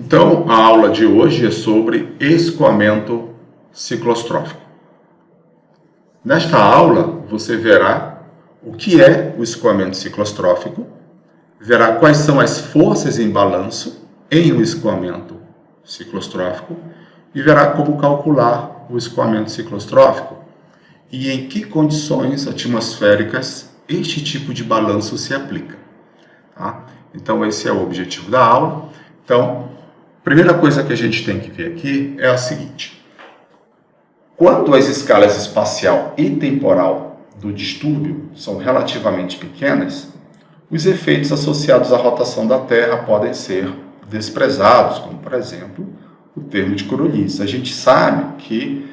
Então, a aula de hoje é sobre escoamento ciclostrófico. Nesta aula, você verá o que é o escoamento ciclostrófico, verá quais são as forças em balanço em um escoamento ciclostrófico e verá como calcular o escoamento ciclostrófico e em que condições atmosféricas este tipo de balanço se aplica. Tá? Então, esse é o objetivo da aula. Então, a primeira coisa que a gente tem que ver aqui é a seguinte: quando as escalas espacial e temporal do distúrbio são relativamente pequenas, os efeitos associados à rotação da Terra podem ser desprezados, como, por exemplo, o termo de Coriolis. A gente sabe que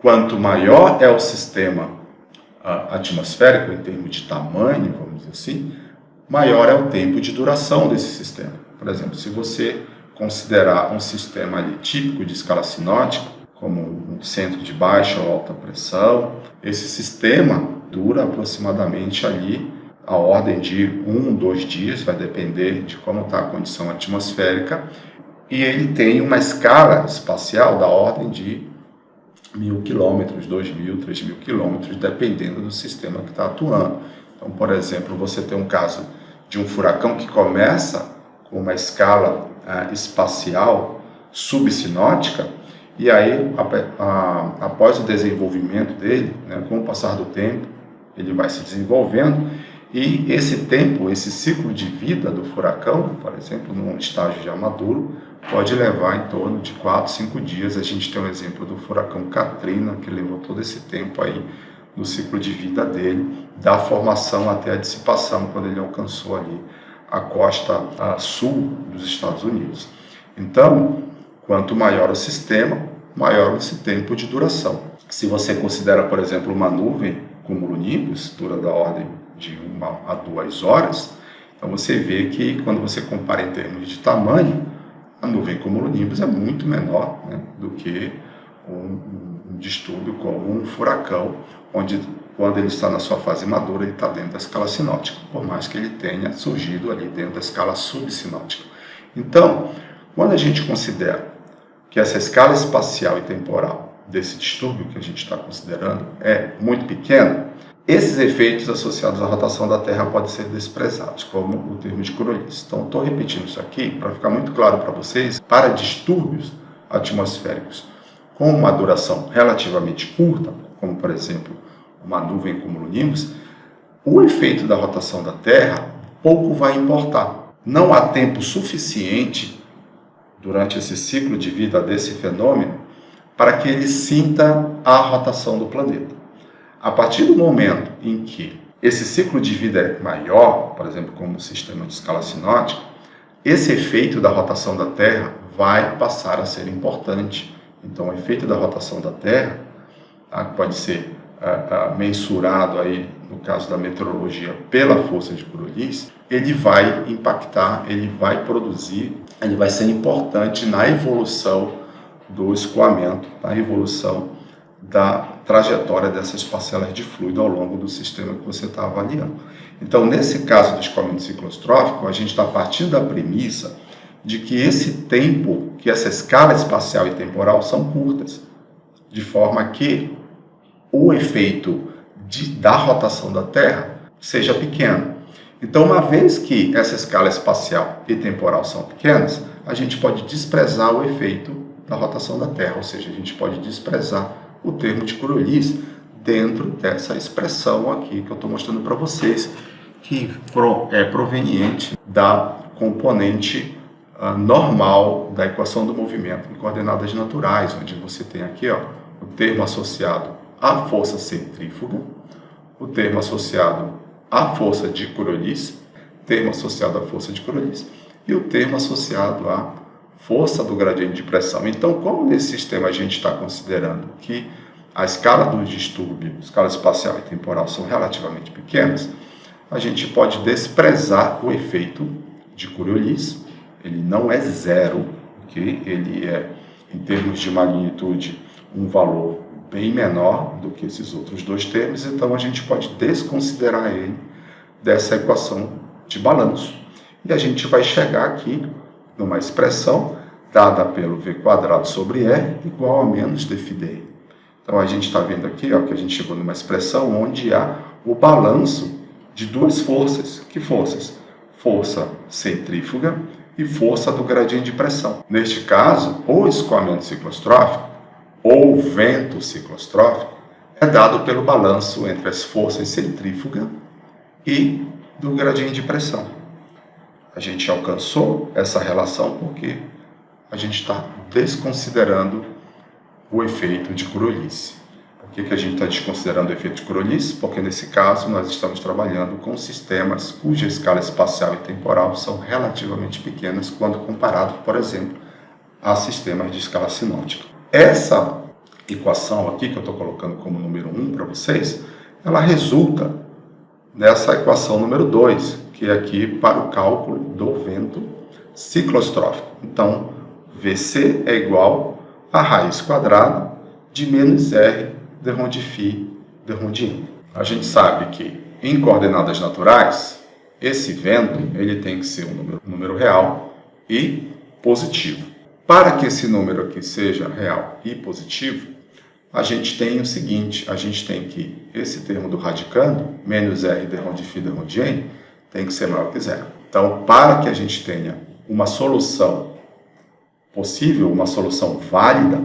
quanto maior é o sistema atmosférico, em termos de tamanho, vamos dizer assim, maior é o tempo de duração desse sistema. Por exemplo, se você considerar um sistema ali típico de escala sinótica, como um centro de baixa ou alta pressão, esse sistema dura aproximadamente ali a ordem de 2 dias, vai depender de como está a condição atmosférica, e ele tem uma escala espacial da ordem de 1.000 quilômetros, 2.000, 3.000 quilômetros, dependendo do sistema que está atuando. Então, por exemplo, você tem um caso de um furacão que começa com uma escala espacial subsinótica, e aí, após o desenvolvimento dele, com o passar do tempo, ele vai se desenvolvendo, e esse tempo, esse ciclo de vida do furacão, por exemplo, num estágio já maduro, pode levar em torno de 4, 5 dias. A gente tem um exemplo do furacão Katrina, que levou todo esse tempo aí no ciclo de vida dele, da formação até a dissipação, quando ele alcançou ali a costa sul dos Estados Unidos. Então, quanto maior o sistema, maior esse tempo de duração. Se você considera, por exemplo, uma nuvem cumulonimbus, dura da ordem de 1 a 2 horas, então você vê que quando você compara em termos de tamanho, a nuvem cumulonimbus é muito menor, do que um distúrbio como um furacão, onde quando ele está na sua fase madura, ele está dentro da escala sinótica, por mais que ele tenha surgido ali dentro da escala subsinótica. Então, quando a gente considera que essa escala espacial e temporal desse distúrbio que a gente está considerando é muito pequena, esses efeitos associados à rotação da Terra podem ser desprezados, como o termo de Coriolis. Então, estou repetindo isso aqui para ficar muito claro para vocês. Para distúrbios atmosféricos com uma duração relativamente curta, como, por exemplo, uma nuvem cumulonimbus, o efeito da rotação da Terra pouco vai importar. Não há tempo suficiente durante esse ciclo de vida desse fenômeno para que ele sinta a rotação do planeta. A partir do momento em que esse ciclo de vida é maior, por exemplo, como o sistema de escala sinótica, esse efeito da rotação da Terra vai passar a ser importante. Então, o efeito da rotação da Terra pode ser mensurado aí, no caso da meteorologia, pela força de Coriolis, ele vai impactar, ele vai produzir, ele vai ser importante na evolução do escoamento, na evolução da trajetória dessas parcelas de fluido ao longo do sistema que você está avaliando. Então, nesse caso do escoamento ciclostrófico, a gente está partindo da premissa de que esse tempo, que essa escala espacial e temporal são curtas, de forma que o efeito da rotação da Terra seja pequeno. Então, uma vez que essa escala espacial e temporal são pequenas, a gente pode desprezar o efeito da rotação da Terra, ou seja, a gente pode desprezar o termo de Coriolis dentro dessa expressão aqui que eu estou mostrando para vocês, que é proveniente da componente normal da equação do movimento em coordenadas naturais, onde você tem aqui o termo associado à força centrífuga, o termo associado à força de Coriolis, termo associado à força de Coriolis e o termo associado à força do gradiente de pressão. Então, como nesse sistema a gente está considerando que a escala do distúrbio, escala espacial e temporal, são relativamente pequenas, a gente pode desprezar o efeito de Coriolis. Ele não é zero, okay? Ele é, em termos de magnitude, um valor bem menor do que esses outros dois termos, então a gente pode desconsiderar ele dessa equação de balanço. E a gente vai chegar aqui numa expressão dada pelo V quadrado sobre R, igual a menos dφdN. Então, a gente está vendo aqui ó, que a gente chegou numa expressão onde há o balanço de duas forças. Que forças? Força centrífuga e força do gradiente de pressão. Neste caso, o escoamento ciclostrófico ou vento ciclostrófico é dado pelo balanço entre as forças centrífuga e do gradiente de pressão. A gente alcançou essa relação porque a gente está desconsiderando o efeito de Coriolis. Por que a gente está desconsiderando o efeito de Coriolis? Porque nesse caso nós estamos trabalhando com sistemas cuja escala espacial e temporal são relativamente pequenas quando comparado, por exemplo, a sistemas de escala sinótica. Essa equação aqui que eu estou colocando como número 1 para vocês, ela resulta dessa equação número 2, que é aqui para o cálculo do vento ciclostrófico. Então, VC é igual a raiz quadrada de menos R de rho de φ de rho de N. A gente sabe que em coordenadas naturais, esse vento ele tem que ser um número real e positivo. Para que esse número aqui seja real e positivo, a gente tem o seguinte, a gente tem que esse termo do radicando, menos R de rho de φ de rho de N, tem que ser maior que zero. Então, para que a gente tenha uma solução possível, uma solução válida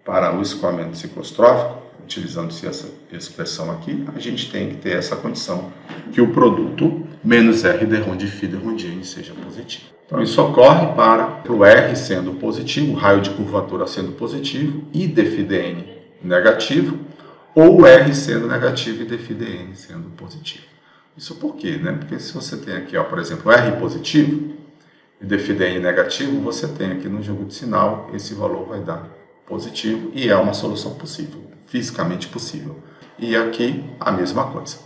para o escoamento ciclostrófico, utilizando-se essa expressão aqui, a gente tem que ter essa condição que o produto menos R de rho de φ de rho de N seja positivo. Então, isso ocorre para o R sendo positivo, o raio de curvatura sendo positivo e dφdN negativo, ou R sendo negativo e dφdN sendo positivo. Isso por quê? Porque se você tem aqui, ó, por exemplo, R positivo e dφdN negativo, você tem aqui no jogo de sinal, esse valor vai dar positivo e é uma solução possível, fisicamente possível. E aqui a mesma coisa.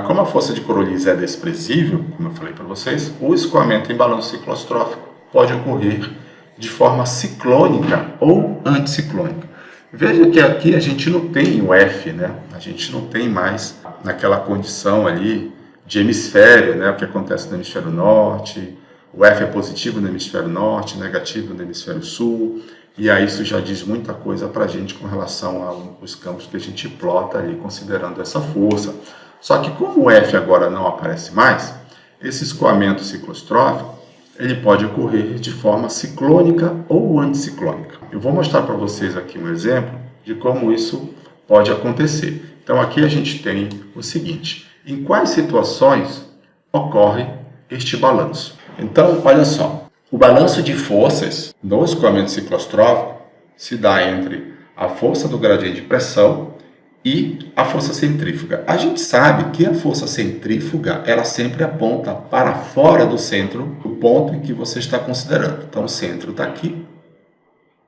Como a força de Coriolis é desprezível, como eu falei para vocês, o escoamento em balanço ciclostrófico pode ocorrer de forma ciclônica ou anticiclônica. Veja que aqui a gente não tem o F, A gente não tem mais naquela condição ali de hemisfério, O que acontece no hemisfério norte, o F é positivo no hemisfério norte, negativo no hemisfério sul, e aí isso já diz muita coisa para a gente com relação aos campos que a gente plota ali, considerando essa força. Só que como o F agora não aparece mais, esse escoamento ciclostrófico, ele pode ocorrer de forma ciclônica ou anticiclônica. Eu vou mostrar para vocês aqui um exemplo de como isso pode acontecer. Então aqui a gente tem o seguinte, em quais situações ocorre este balanço? Então, olha só, o balanço de forças no escoamento ciclostrófico se dá entre a força do gradiente de pressão e a força centrífuga. A gente sabe que a força centrífuga, ela sempre aponta para fora do centro, do ponto em que você está considerando. Então, o centro está aqui.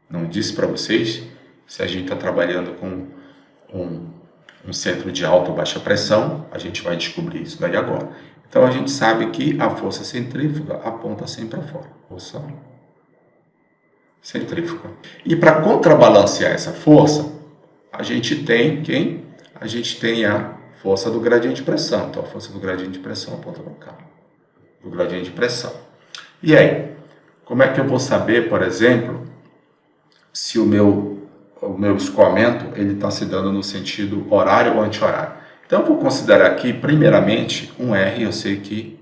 Não disse para vocês se a gente está trabalhando com um centro de alta ou baixa pressão. A gente vai descobrir isso daí agora. Então, a gente sabe que a força centrífuga aponta sempre para fora. Força centrífuga. E para contrabalancear essa força, a gente tem quem? A gente tem a força do gradiente de pressão. Então, a força do gradiente de pressão aponta para cá. Do gradiente de pressão. E aí, como é que eu vou saber, por exemplo, se o meu escoamento está se dando no sentido horário ou anti-horário? Então, eu vou considerar aqui, primeiramente, um R. Eu sei que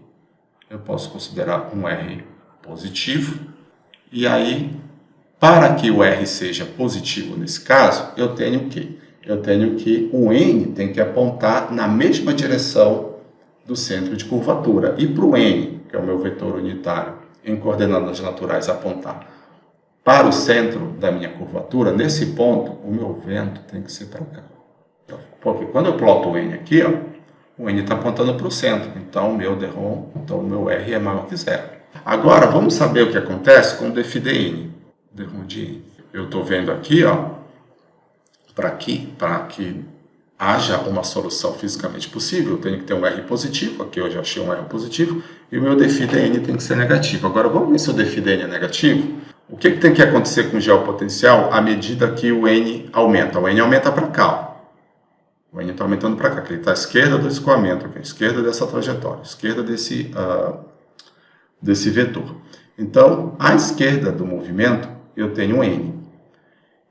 eu posso considerar um R positivo. E aí, para que o R seja positivo nesse caso, eu tenho o quê? Eu tenho que o N tem que apontar na mesma direção do centro de curvatura. E para o N, que é o meu vetor unitário, em coordenadas naturais, apontar para o centro da minha curvatura, nesse ponto, o meu vento tem que ser para cá. Porque quando eu ploto o N aqui, ó, o N está apontando para o centro. Então, o meu dρ, então o meu R é maior que zero. Agora, vamos saber o que acontece com o dφdN. dρ de N. Eu estou vendo aqui, ó, para que haja uma solução fisicamente possível, eu tenho que ter um R positivo. Aqui eu já achei um R positivo. E o meu dφdN tem que ser negativo. Agora, vamos ver se o dφdN é negativo. O que tem que acontecer com o geopotencial à medida que o N aumenta? O N aumenta para cá, ó. O N está aumentando para cá, que ele está à esquerda do escoamento, aqui, à esquerda dessa trajetória, à esquerda desse vetor. Então, à esquerda do movimento, eu tenho N.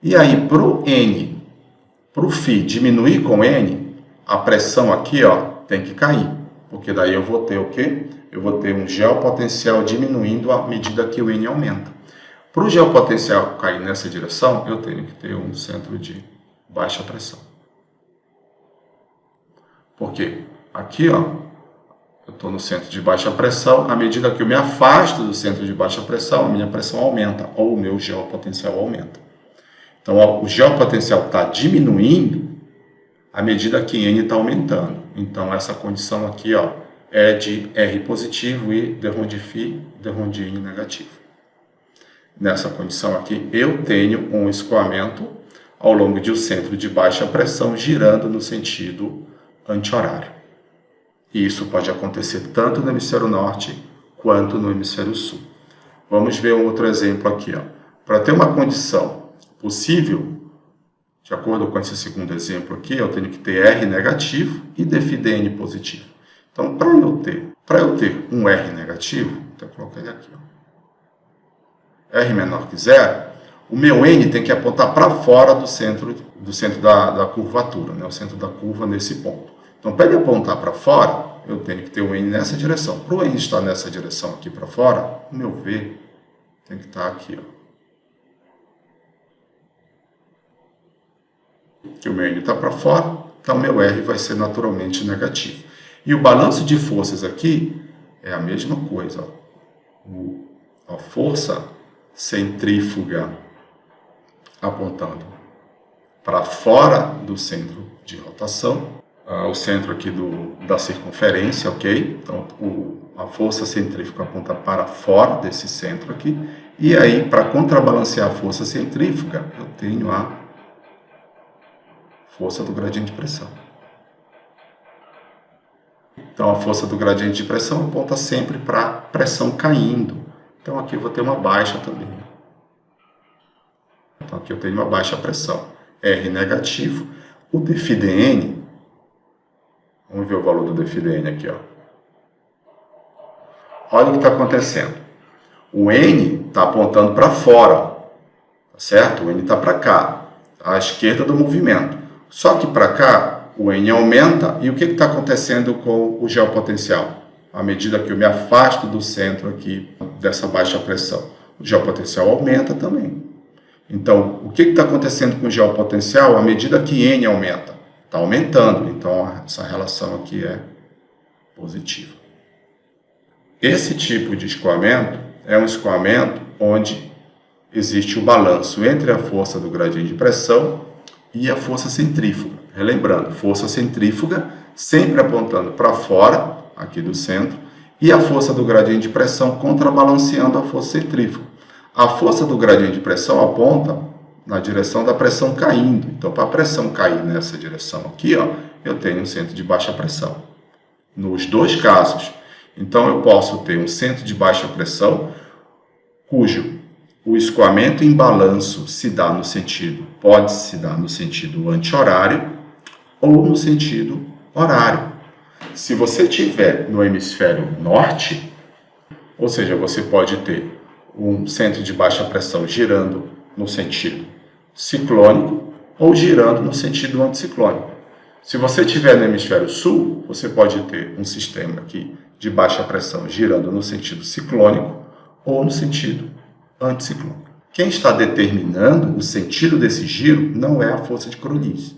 E aí, para o N, para o φ diminuir com N, a pressão aqui, ó, tem que cair. Porque daí eu vou ter o quê? Eu vou ter um geopotencial diminuindo à medida que o N aumenta. Para o geopotencial cair nessa direção, eu tenho que ter um centro de baixa pressão. Porque aqui, ó, eu estou no centro de baixa pressão, à medida que eu me afasto do centro de baixa pressão, a minha pressão aumenta, ou o meu geopotencial aumenta. Então, ó, o geopotencial está diminuindo à medida que N está aumentando. Então, essa condição aqui, ó, é de R positivo e d ρ de φ, d ρ de N negativo. Nessa condição aqui, eu tenho um escoamento ao longo de um centro de baixa pressão girando no sentido anti-horário. E isso pode acontecer tanto no hemisfério norte quanto no hemisfério sul. Vamos ver um outro exemplo aqui. Para ter uma condição possível, de acordo com esse segundo exemplo aqui, eu tenho que ter R negativo e dφdN positivo. Então, para eu ter um R negativo, então eu coloquei ele aqui, ó, R menor que zero, o meu N tem que apontar para fora do centro da curvatura, né? O centro da curva nesse ponto. Então, para ele apontar para fora, eu tenho que ter o N nessa direção. Para o N estar nessa direção aqui para fora, o meu V tem que estar aqui, ó. Que o meu N está para fora, então meu R vai ser naturalmente negativo. E o balanço de forças aqui é a mesma coisa. Ó. A força centrífuga apontando para fora do centro de rotação, o centro aqui da circunferência, ok? Então, a força centrífuga aponta para fora desse centro aqui. E aí, para contrabalancear a força centrífuga, eu tenho a força do gradiente de pressão. Então, a força do gradiente de pressão aponta sempre para a pressão caindo. Então, aqui eu vou ter uma baixa também. Então, aqui eu tenho uma baixa pressão. R negativo. O dφdN, vamos ver o valor do dφdN aqui, ó. Olha o que está acontecendo. O N está apontando para fora, tá certo? O N está para cá, à esquerda do movimento. Só que para cá, o N aumenta, e o que está acontecendo com o geopotencial? À medida que eu me afasto do centro aqui dessa baixa pressão, o geopotencial aumenta também. Então, o que está acontecendo com o geopotencial à medida que N aumenta? Está aumentando, então essa relação aqui é positiva. Esse tipo de escoamento é um escoamento onde existe o balanço entre a força do gradiente de pressão e a força centrífuga. Relembrando, força centrífuga sempre apontando para fora, aqui do centro, e a força do gradiente de pressão contrabalanceando a força centrífuga. A força do gradiente de pressão aponta na direção da pressão caindo. Então, para a pressão cair nessa direção aqui, ó, eu tenho um centro de baixa pressão. Nos dois casos. Então, eu posso ter um centro de baixa pressão cujo o escoamento em balanço pode se dar no sentido anti-horário ou no sentido horário. Se você estiver no hemisfério norte, ou seja, você pode ter um centro de baixa pressão girando no sentido ciclônico ou girando no sentido anticiclônico. Se você estiver no hemisfério sul, você pode ter um sistema aqui de baixa pressão girando no sentido ciclônico ou no sentido anticiclônico. Quem está determinando o sentido desse giro não é a força de Crolles,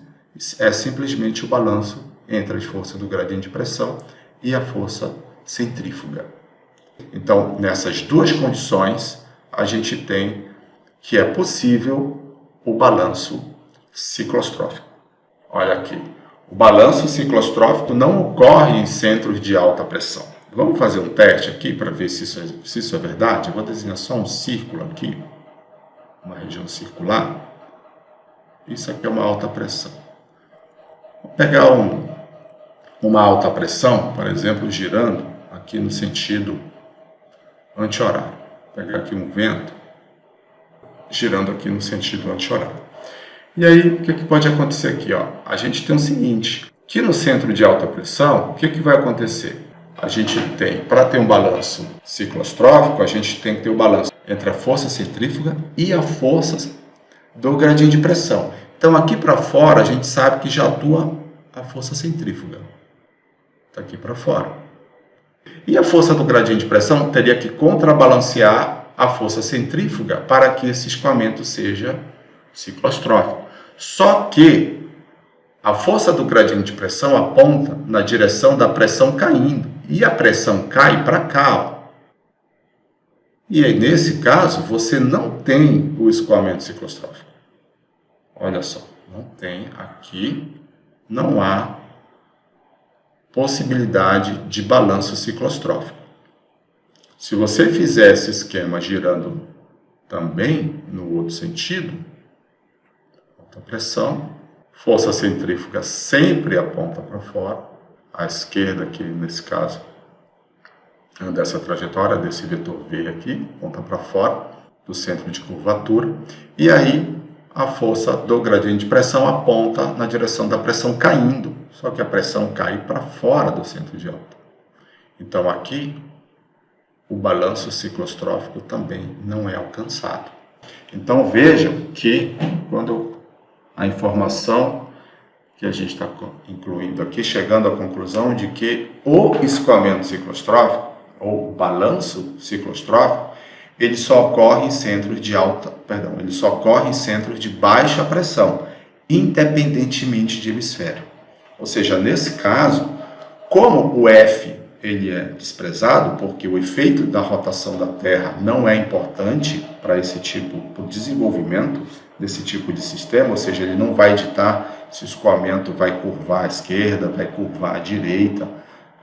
é simplesmente o balanço entre as forças do gradiente de pressão e a força centrífuga. Então, nessas duas condições, a gente tem que é possível o balanço ciclostrófico. Olha aqui, o balanço ciclostrófico não ocorre em centros de alta pressão. Vamos fazer um teste aqui para ver se isso é verdade. Eu vou desenhar só um círculo aqui, uma região circular. Isso aqui é uma alta pressão. Vou pegar uma alta pressão, por exemplo, girando aqui no sentido anti-horário. Vou pegar aqui um vento girando aqui no sentido anti-horário. E aí, o que pode acontecer aqui? Ó? A gente tem o seguinte, que no centro de alta pressão, o que vai acontecer? A gente tem, para ter um balanço ciclostrófico, a gente tem que ter o balanço entre a força centrífuga e a força do gradiente de pressão. Então, aqui para fora, a gente sabe que já atua a força centrífuga. Está aqui para fora. E a força do gradiente de pressão teria que contrabalancear a força centrífuga para que esse escoamento seja ciclostrófico. Só que a força do gradiente de pressão aponta na direção da pressão caindo. E a pressão cai para cá. Ó. E aí, nesse caso, você não tem o escoamento ciclostrófico. Olha só, não tem aqui, não há possibilidade de balanço ciclostrófico. Se você fizer esse esquema girando também no outro sentido, alta pressão, força centrífuga sempre aponta para fora, a esquerda aqui nesse caso, dessa trajetória, desse vetor V aqui, aponta para fora do centro de curvatura, e aí a força do gradiente de pressão aponta na direção da pressão caindo, só que a pressão cai para fora do centro de alta. Então aqui o balanço ciclostrófico também não é alcançado. Então vejam que quando a informação que a gente está incluindo aqui, chegando à conclusão de que o escoamento ciclostrófico, ou balanço ciclostrófico, ele só ocorre em centros de ele só ocorre em centros de baixa pressão, independentemente de hemisfério. Ou seja, nesse caso, como o F ele é desprezado, porque o efeito da rotação da Terra não é importante para esse tipo, para o desenvolvimento desse tipo de sistema, ou seja, ele não vai ditar se o escoamento vai curvar à esquerda, vai curvar à direita,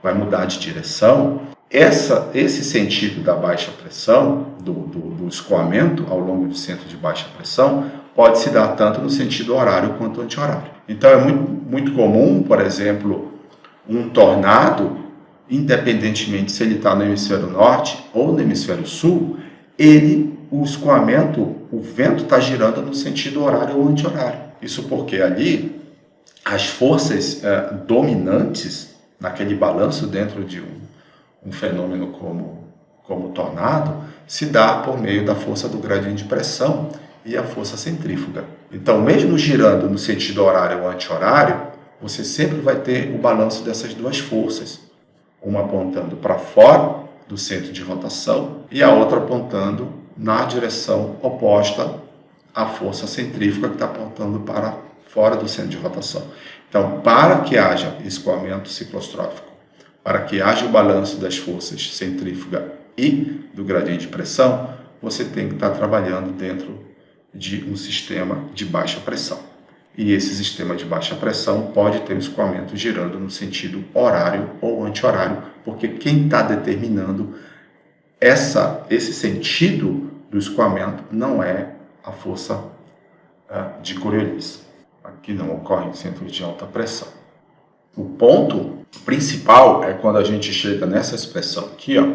vai mudar de direção. Esse sentido da baixa pressão, do escoamento ao longo do centro de baixa pressão, pode se dar tanto no sentido horário quanto anti-horário. Então é muito comum, por exemplo, um tornado, independentemente se ele está no hemisfério norte ou no hemisfério sul, o escoamento, o vento está girando no sentido horário ou anti-horário. Isso porque ali as forças dominantes naquele balanço dentro de um fenômeno como o tornado se dá por meio da força do gradiente de pressão e a força centrífuga. Então, mesmo girando no sentido horário ou anti-horário, você sempre vai ter o balanço dessas duas forças, uma apontando para fora do centro de rotação e a outra apontando na direção oposta à força centrífuga que está apontando para fora do centro de rotação. Então, para que haja escoamento ciclostrófico, para que haja o balanço das forças centrífuga e do gradiente de pressão, você tem que estar trabalhando dentro de um sistema de baixa pressão. E esse sistema de baixa pressão pode ter o escoamento girando no sentido horário ou anti-horário, porque quem está determinando esse sentido do escoamento não é a força de Coriolis. Aqui não ocorre em centros de alta pressão. O ponto principal é quando a gente chega nessa expressão aqui, ó,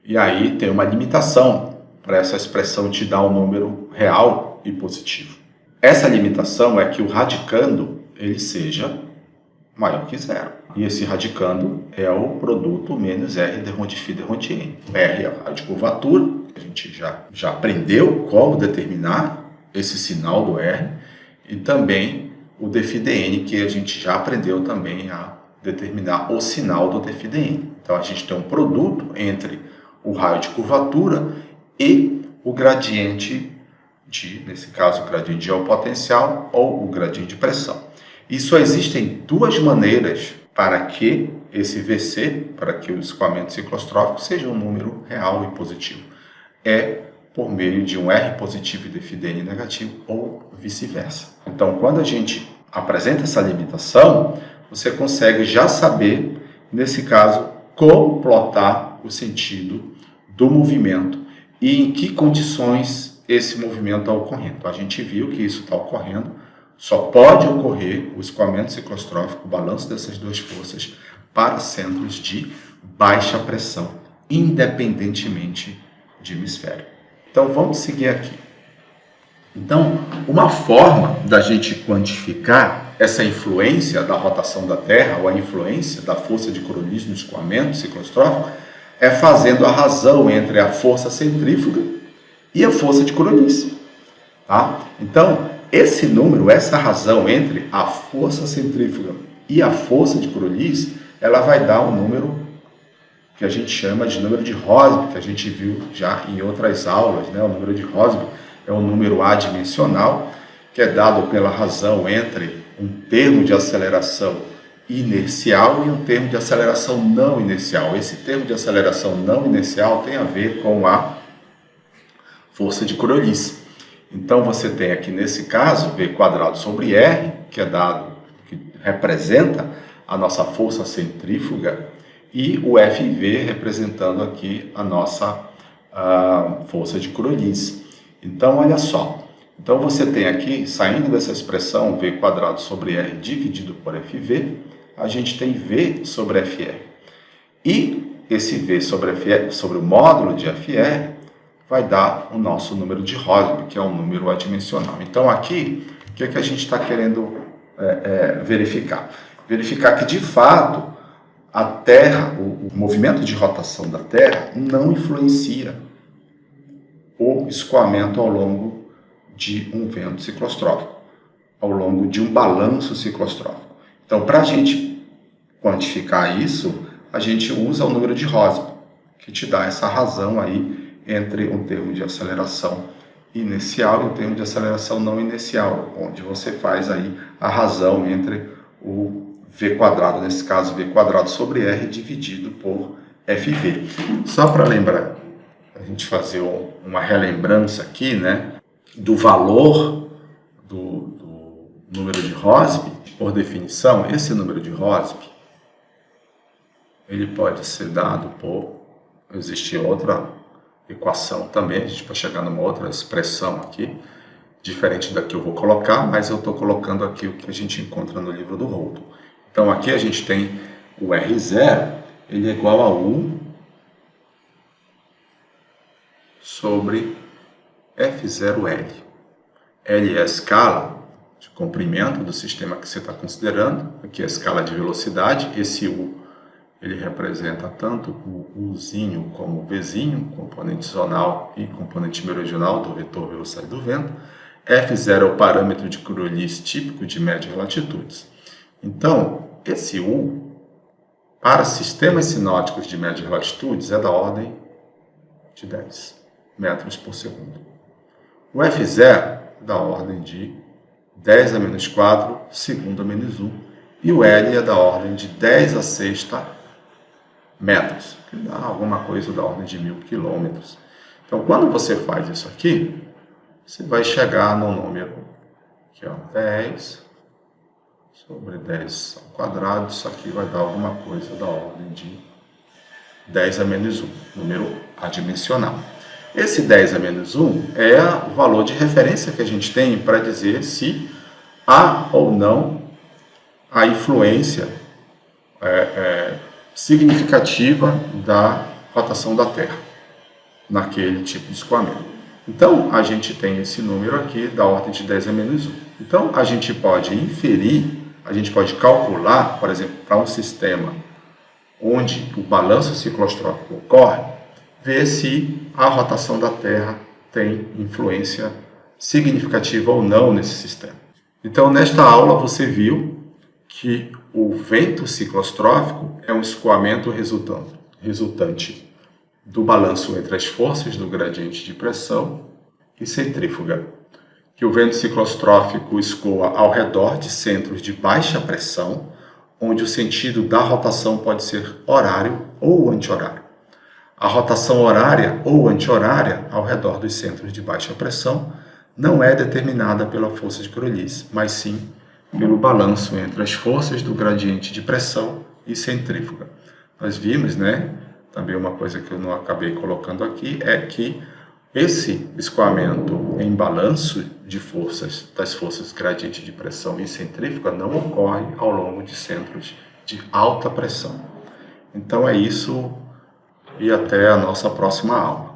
e aí tem uma limitação para essa expressão te dar um número real e positivo. Essa limitação é que o radicando ele seja maior que zero. E esse radicando é o produto menos R de rond φ de rond N. R é a raio de curvatura, a gente já aprendeu como determinar esse sinal do R, e também o dφ dN, que a gente já aprendeu também a determinar o sinal do dφ dN. Então a gente tem um produto entre o raio de curvatura e o gradiente nesse caso, o gradiente geopotencial ou o gradiente de pressão. E só existem duas maneiras para que esse VC, para que o escoamento ciclostrófico seja um número real e positivo. É por meio de um R positivo e dφ dN negativo ou vice-versa. Então, quando a gente apresenta essa limitação, você consegue já saber, nesse caso, como plotar o sentido do movimento e em que condições esse movimento está ocorrendo. A gente viu que isso está ocorrendo, só pode ocorrer o escoamento ciclostrófico, o balanço dessas duas forças, para centros de baixa pressão, independentemente de hemisfério. Então, vamos seguir aqui. Então, uma forma da gente quantificar essa influência da rotação da Terra, ou a influência da força de Coriolis no escoamento ciclostrófico, é fazendo a razão entre a força centrífuga e a força de Crolles. Tá? Então, esse número, essa razão entre a força centrífuga e a força de Crolles, ela vai dar um número que a gente chama de número de Rossby, que a gente viu já em outras aulas, né? O número de Rossby é um número adimensional, que é dado pela razão entre um termo de aceleração inercial e um termo de aceleração não inercial. Esse termo de aceleração não inercial tem a ver com a força de Crolles. Então você tem aqui nesse caso V quadrado sobre R, que é dado, que representa a nossa força centrífuga, e o FV representando aqui a nossa força de Crolles. Então olha só, então você tem aqui, saindo dessa expressão V quadrado sobre R dividido por FV, a gente tem V sobre FR. E esse V sobre FR, sobre o módulo de FR, vai dar o nosso número de Rossby, que é um número adimensional. Então aqui, o que a gente está querendo verificar? Verificar que de fato a Terra, o movimento de rotação da Terra não influencia o escoamento ao longo de um vento ciclostrófico, ao longo de um balanço ciclostrófico. Então, para a gente quantificar isso, a gente usa o número de Rossby, que te dá essa razão aí entre um termo de aceleração inercial e um termo de aceleração não inercial, onde você faz aí a razão entre o V quadrado, nesse caso V quadrado sobre R dividido por FV. Só para lembrar, a gente fazer uma relembrança aqui, né, do valor do número de Rossby. Por definição, esse número de Rossby, ele pode ser dado por, existe outra equação também, a gente pode chegar numa outra expressão aqui, diferente da que eu vou colocar, mas eu estou colocando aqui o que a gente encontra no livro do Holton. Então aqui a gente tem o R0, ele é igual a U sobre F0L. L é a escala de comprimento do sistema que você está considerando, aqui é a escala de velocidade, esse U ele representa tanto o Uzinho como o Vzinho, componente zonal e componente meridional do vetor velocidade do vento. F0 é o parâmetro de Crolles típico de médias latitudes. Então, esse U, para sistemas sinóticos de médias latitudes, é da ordem de 10 metros por segundo. O F0 é da ordem de 10 a menos 4 segundo a menos 1. E o L é da ordem de 10 a sexta metros, que dá alguma coisa da ordem de 1000 quilômetros. Então, quando você faz isso aqui, você vai chegar no número aqui, ó, 10 sobre 10 ao quadrado, isso aqui vai dar alguma coisa da ordem de 10 a menos 1, número adimensional. Esse 10 a menos 1 é o valor de referência que a gente tem para dizer se há ou não a influência significativa da rotação da Terra naquele tipo de escoamento. Então, a gente tem esse número aqui da ordem de 10 a menos 1. Então, a gente pode inferir, a gente pode calcular, por exemplo, para um sistema onde o balanço ciclostrófico ocorre, ver se a rotação da Terra tem influência significativa ou não nesse sistema. Então, nesta aula você viu que o vento ciclostrófico é um escoamento resultante do balanço entre as forças do gradiente de pressão e centrífuga, que o vento ciclostrófico escoa ao redor de centros de baixa pressão, onde o sentido da rotação pode ser horário ou anti-horário. A rotação horária ou anti-horária ao redor dos centros de baixa pressão não é determinada pela força de Crolles, mas sim pelo balanço entre as forças do gradiente de pressão e centrífuga. Nós vimos, né, também uma coisa que eu não acabei colocando aqui, é que esse escoamento em balanço de forças, das forças gradiente de pressão e centrífuga, não ocorre ao longo de centros de alta pressão. Então é isso, e até a nossa próxima aula.